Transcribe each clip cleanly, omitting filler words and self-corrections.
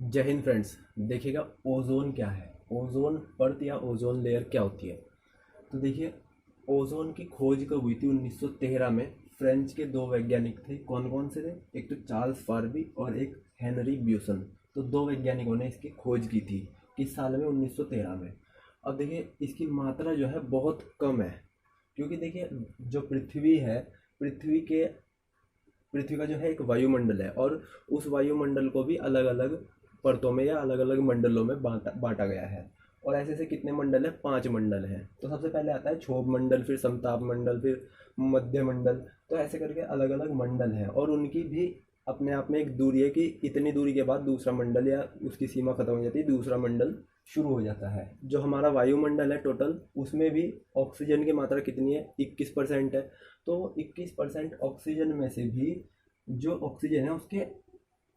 जय हिंद फ्रेंड्स। देखिएगा, ओजोन क्या है, ओजोन परत या ओजोन लेयर क्या होती है। तो देखिए, ओजोन की खोज कब हुई थी? 1913 में फ्रेंच के दो वैज्ञानिक थे। कौन कौन से थे? एक तो चार्ल्स फारबी और एक हेनरी ब्यूसन। तो दो वैज्ञानिकों ने इसकी खोज की थी। किस साल में? 1913 में। अब देखिए, इसकी मात्रा जो है बहुत कम है, क्योंकि देखिए जो पृथ्वी है, पृथ्वी के पृथ्वी का जो है एक वायुमंडल है, और उस वायुमंडल को भी अलग अलग परतों में या अलग अलग मंडलों में बांटा बांटा गया है। और ऐसे ऐसे कितने मंडल है? 5 मंडल हैं। तो सबसे पहले आता है क्षोभ मंडल, फिर समताप मंडल, फिर मध्य मंडल। तो ऐसे करके अलग अलग मंडल हैं, और उनकी भी अपने आप में एक दूरी है कि इतनी दूरी के बाद दूसरा मंडल या उसकी सीमा खत्म हो जाती है, दूसरा मंडल शुरू हो जाता है। जो हमारा वायुमंडल है टोटल, उसमें भी ऑक्सीजन की मात्रा कितनी है? 21% है। तो 21% ऑक्सीजन में से भी जो ऑक्सीजन है उसके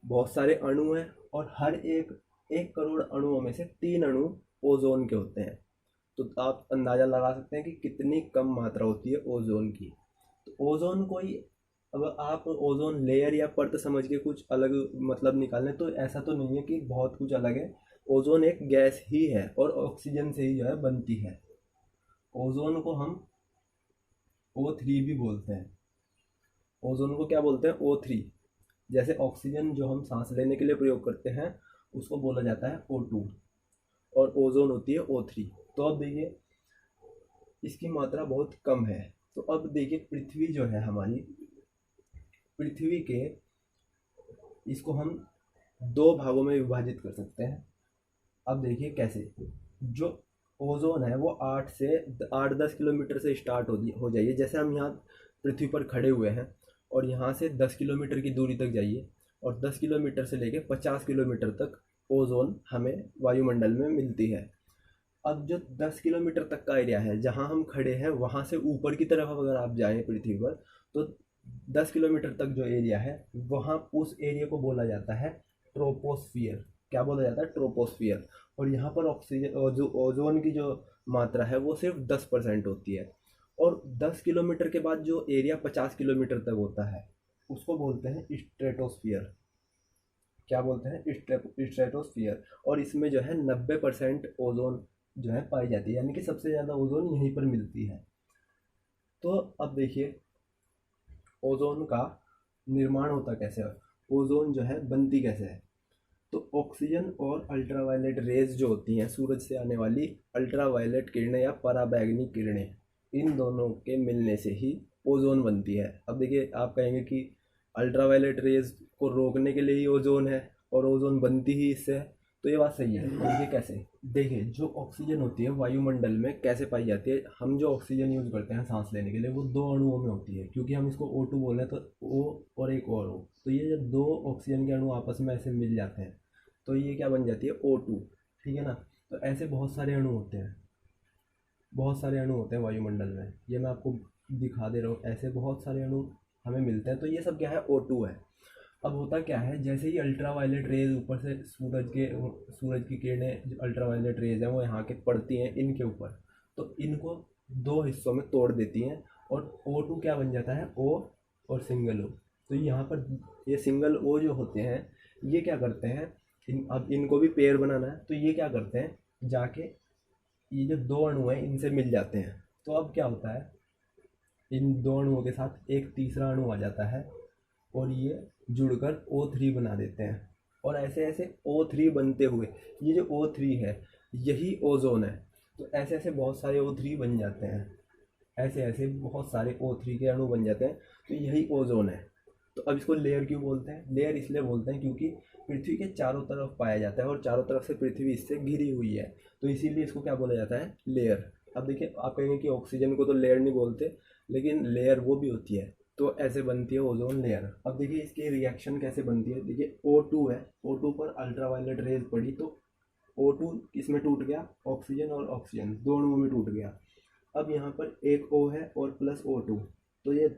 बहुत सारे अणु हैं, और हर एक 1 करोड़ अणुओं में से 3 अणु ओजोन के होते हैं। तो आप अंदाज़ा लगा सकते हैं कि कितनी कम मात्रा होती है ओजोन की। तो ओजोन कोई, अब आप ओजोन लेयर या परत समझ के कुछ अलग मतलब निकालें तो ऐसा तो नहीं है कि बहुत कुछ अलग है। ओजोन एक गैस ही है, और ऑक्सीजन से ही जो है बनती है। ओजोन को हम O3 भी बोलते हैं। ओजोन को क्या बोलते हैं? O3। जैसे ऑक्सीजन जो हम सांस लेने के लिए प्रयोग करते हैं, उसको बोला जाता है O2, और ओजोन होती है O3। तो अब देखिए, इसकी मात्रा बहुत कम है। तो अब देखिए, पृथ्वी जो है हमारी, पृथ्वी के, इसको हम दो भागों में विभाजित कर सकते हैं। अब देखिए कैसे। जो ओजोन है वो 8 10 किलोमीटर से स्टार्ट हो जाइए। जैसे हम यहाँ पृथ्वी पर खड़े हुए हैं, और यहाँ से 10 किलोमीटर की दूरी तक जाइए, और 10 किलोमीटर से लेके 50 किलोमीटर तक ओजोन हमें वायुमंडल में मिलती है। अब जो 10 किलोमीटर तक का एरिया है जहाँ हम खड़े हैं, वहाँ से ऊपर की तरफ अगर आप जाएं पृथ्वी पर, तो 10 किलोमीटर तक जो एरिया है, वहाँ उस एरिया को बोला जाता है ट्रोपोस्फियर। क्या बोला जाता है? ट्रोपोस्फियर। और यहाँ पर ऑक्सीजन और जो ओजोन की जो मात्रा है वो सिर्फ 10% होती है। और 10 किलोमीटर के बाद जो एरिया 50 किलोमीटर तक होता है, उसको बोलते हैं स्ट्रेटोस्फियर। क्या बोलते हैं? स्ट्रेटोस्फियर। और इसमें जो है 90% ओजोन जो है पाई जाती है, यानी कि सबसे ज़्यादा ओजोन यहीं पर मिलती है। तो अब देखिए, ओजोन का निर्माण होता कैसे है, ओजोन जो है बनती कैसे है। तो ऑक्सीजन और अल्ट्रावायलेट रेज जो होती हैं, सूरज से आने वाली अल्ट्रावायलेट किरणें या पराबैंगनी किरणें, इन दोनों के मिलने से ही ओजोन बनती है। अब देखिए, आप कहेंगे कि अल्ट्रावायलेट रेज को रोकने के लिए ही ओजोन है, और ओजोन बनती ही इससे है। तो ये बात सही है। देखिए कैसे। देखिए, जो ऑक्सीजन होती है वायुमंडल में कैसे पाई जाती है? हम जो ऑक्सीजन यूज़ करते हैं सांस लेने के लिए, वो 2 अणुओं में होती है। क्योंकि हम इसको O2 बोल रहे हैं, तो O और एक और O, तो ये जब दो ऑक्सीजन के अणु आपस में ऐसे मिल जाते हैं, तो ये क्या बन जाती है? O2। ठीक है ना? तो ऐसे बहुत सारे अणु होते हैं, बहुत सारे अणु होते हैं वायुमंडल में। ये मैं आपको दिखा दे रहा हूँ, ऐसे बहुत सारे अणु हमें मिलते हैं। तो ये सब क्या है? O2 है। अब होता क्या है, जैसे ही अल्ट्रावायलेट रेज ऊपर से सूरज की किरणें, जो अल्ट्रावायलेट रेज हैं वो यहाँ के पड़ती हैं इनके ऊपर, तो इनको दो हिस्सों में तोड़ देती हैं, और O2 क्या बन जाता है? O और सिंगल O। तो यहाँ पर ये सिंगल O जो होते हैं, ये क्या करते हैं, अब इनको भी पेयर बनाना है, तो ये क्या करते हैं, जाके ये जो दो अणु हैं इनसे मिल जाते हैं। तो अब क्या होता है, इन दो अणुओं के साथ एक तीसरा अणु आ जाता है, और ये जुड़कर O3 बना देते हैं। और ऐसे ऐसे O3 बनते हुए, ये जो O3 है यही ओजोन है। तो ऐसे ऐसे बहुत सारे O3 बन जाते हैं, ऐसे ऐसे बहुत सारे O3 के अणु बन जाते हैं, तो यही ओजोन है। तो अब इसको लेयर क्यों बोलते हैं? लेयर इसलिए बोलते हैं क्योंकि पृथ्वी के चारों तरफ पाया जाता है, और चारों तरफ से पृथ्वी इससे घिरी हुई है, तो इसीलिए इसको क्या बोला जाता है? लेयर। अब देखिए, आप कहेंगे कि ऑक्सीजन को तो लेयर नहीं बोलते, लेकिन लेयर वो भी होती है। तो ऐसे बनती है ओजोन लेयर। अब देखिए, इसकी रिएक्शन कैसे बनती है। देखिए, O2 है, O2 पर अल्ट्रावायलेट रेज पड़ी, तो O2 किस में टूट गया? ऑक्सीजन और ऑक्सीजन दो अणुओं में टूट गया। अब यहाँ पर एक O है और प्लस O2, तो ये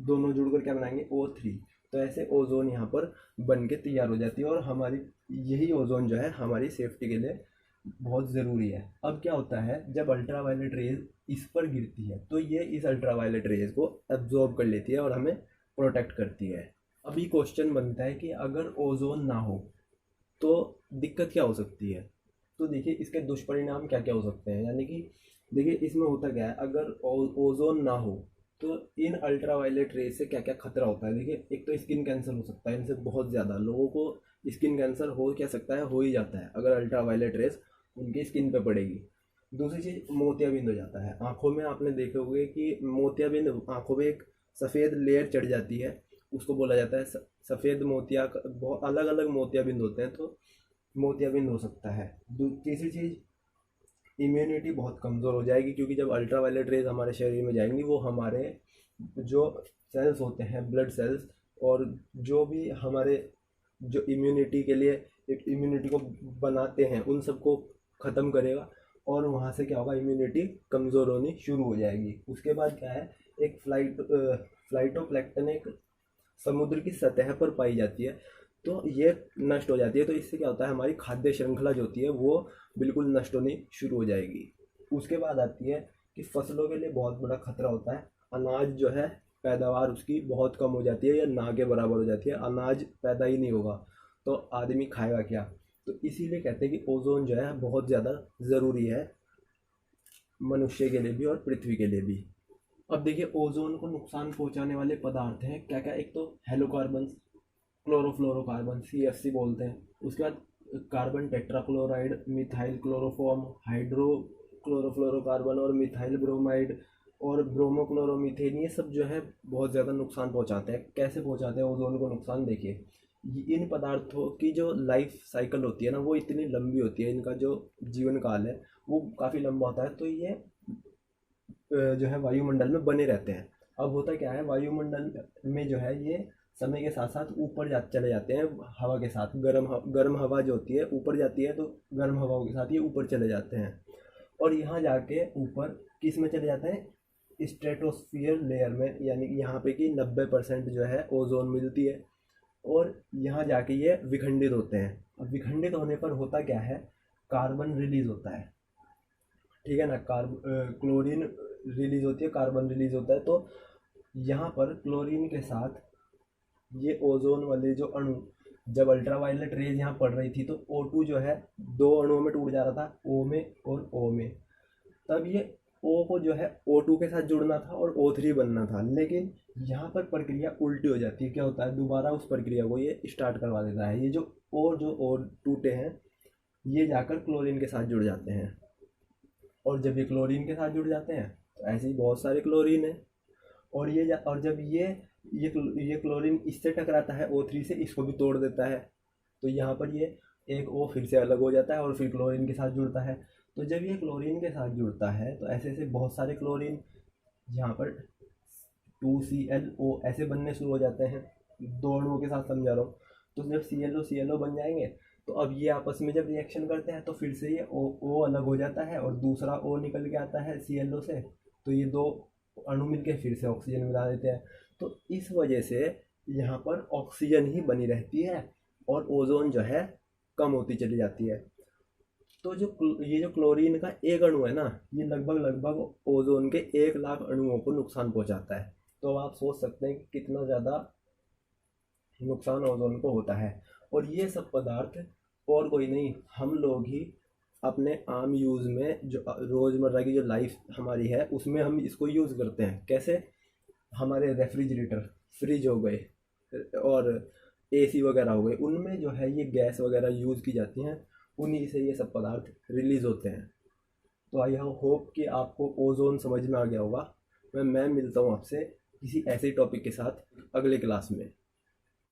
दोनों जुड़कर क्या बनाएंगे? O3। तो ऐसे ओजोन यहाँ पर बन के तैयार हो जाती है, और हमारी यही ओजोन जो है हमारी सेफ्टी के लिए बहुत ज़रूरी है। अब क्या होता है, जब अल्ट्रावायलेट रेज इस पर गिरती है, तो ये इस अल्ट्रावायलेट रेज को एब्जॉर्ब कर लेती है और हमें प्रोटेक्ट करती है। अभी क्वेश्चन बनता है कि अगर ओजोन ना हो तो दिक्कत क्या हो सकती है। तो देखिए इसके दुष्परिणाम क्या क्या हो सकते हैं, यानी कि देखिए इसमें होता क्या है, अगर ओजोन ना हो तो इन अल्ट्रावायलेट रेज से क्या क्या खतरा होता है। देखिए एक तो स्किन कैंसर हो सकता है, इनसे बहुत ज़्यादा लोगों को स्किन कैंसर हो क्या सकता है, हो ही जाता है अगर अल्ट्रावायलेट रेज उनकी स्किन पे पड़ेगी। दूसरी चीज़ मोतियाबिंद हो जाता है आँखों में। आपने देखे होंगे कि मोतियाबिंद आँखों में एक सफ़ेद लेयर चढ़ जाती है, उसको बोला जाता है सफ़ेद मोतिया। बहुत अलग अलग मोतियाबिंद होते हैं, तो मोतियाबिंद हो सकता है। तीसरी चीज़, इम्यूनिटी बहुत कमज़ोर हो जाएगी, क्योंकि जब अल्ट्रावायलेट रेज हमारे शरीर में जाएंगी वो हमारे जो सेल्स होते हैं, ब्लड सेल्स, और जो भी हमारे जो इम्यूनिटी के लिए इम्यूनिटी को बनाते हैं उन सबको ख़त्म करेगा, और वहाँ से क्या होगा, इम्यूनिटी कमज़ोर होनी शुरू हो जाएगी। उसके बाद क्या है, एक फ्लाइटोप्लैंक्टन एक समुद्र की सतह पर पाई जाती है, तो ये नष्ट हो जाती है। तो इससे क्या होता है, हमारी खाद्य श्रृंखला जो होती है वो बिल्कुल नष्ट होनी शुरू हो जाएगी। उसके बाद आती है कि फसलों के लिए बहुत बड़ा खतरा होता है। अनाज जो है पैदावार उसकी बहुत कम हो जाती है या ना के बराबर हो जाती है, अनाज पैदा ही नहीं होगा तो आदमी खाएगा क्या। तो इसीलिए कहते हैं कि ओजोन जो है बहुत ज़्यादा ज़रूरी है मनुष्य के लिए भी और पृथ्वी के लिए भी। अब देखिए ओजोन को नुकसान पहुंचाने वाले पदार्थ हैं क्या क्या। एक तो हेलोकार्बन, क्लोरोफ्लोरोकार्बन, CFC बोलते हैं। उसके बाद carbon tetrachloride, methyl chloroform, hydro chlorofluorocarbon और मिथाइल ब्रोमाइड और ब्रोमोक्लोरोमीथेन, ये सब जो है बहुत ज़्यादा नुकसान पहुंचाते हैं। कैसे पहुंचाते हैं ओजोन को नुकसान, देखिए इन पदार्थों की जो लाइफ साइकिल होती है ना वो इतनी लंबी होती है, इनका जो जीवन काल है वो काफ़ी लंबा होता है, तो ये जो है वायुमंडल में बने रहते हैं। अब होता क्या है, वायुमंडल में जो है ये समय के साथ साथ ऊपर चले जाते हैं हवा के साथ। गर्म हवा जो होती है ऊपर जाती है, तो गर्म हवाओं के साथ ये ऊपर चले जाते हैं, और यहाँ जाके ऊपर किस में चले जाते हैं, स्ट्रेटोस्फियर लेयर में, यानी कि यहाँ पे कि 90% जो है ओजोन मिलती है, और यहाँ जाके ये विखंडित होते हैं। अब विखंडित होने पर होता क्या है, कार्बन रिलीज होता है, ठीक है ना। क्लोरीन रिलीज होती है, कार्बन रिलीज होता है। तो यहाँ पर क्लोरीन के साथ ये ओजोन वाले जो अणु, जब अल्ट्रावायलेट रेज यहाँ पड़ रही थी तो O2 जो है दो अणुओं में टूट जा रहा था, O में और O में। तब ये O को जो है O2 के साथ जुड़ना था और O3 बनना था, लेकिन यहाँ पर प्रक्रिया उल्टी हो जाती है। क्या होता है, दोबारा उस प्रक्रिया को ये स्टार्ट करवा देता है। ये जो O टूटे हैं ये जाकर क्लोरीन के साथ जुड़ जाते हैं, और जब ये क्लोरीन के साथ जुड़ जाते हैं तो ऐसे ही बहुत सारे क्लोरीन है, और और जब ये क्लोरीन इससे टकराता है O3 से, इसको भी तोड़ देता है, तो यहाँ पर ये एक O फिर से अलग हो जाता है और फिर क्लोरीन के साथ जुड़ता है। तो जब ये क्लोरीन के साथ जुड़ता है तो ऐसे ऐसे बहुत सारे क्लोरीन यहाँ पर 2ClO ऐसे बनने शुरू हो जाते हैं, दो अणुओं के साथ समझा रहा हूँ। तो जब ClO बन जाएंगे तो अब ये आपस में जब रिएक्शन करते हैं तो फिर से ये O अलग हो जाता है और दूसरा O निकल के आता है ClO से, तो ये दो अणु मिलके फिर से ऑक्सीजन मिला देते हैं। तो इस वजह से यहाँ पर ऑक्सीजन ही बनी रहती है और ओजोन जो है कम होती चली जाती है। तो ये जो क्लोरीन का एक अणु है ना, ये लगभग ओजोन के 1 लाख अणुओं को नुकसान पहुंचाता है। तो आप सोच सकते हैं कि कितना ज़्यादा नुकसान ओजोन को होता है। और ये सब पदार्थ और कोई नहीं, हम लोग ही अपने आम यूज़ में, जो रोज़मर्रा की जो लाइफ हमारी है उसमें हम इसको यूज़ करते हैं। कैसे, हमारे रेफ्रिजरेटर, फ्रिज हो गए और AC वगैरह हो गए, उनमें जो है ये गैस वगैरह यूज़ की जाती हैं, उन्हीं से ये सब पदार्थ रिलीज़ होते हैं। तो आई होप कि आपको ओजोन समझ में आ गया होगा। मैं मिलता हूँ आपसे किसी ऐसे टॉपिक के साथ अगले क्लास में।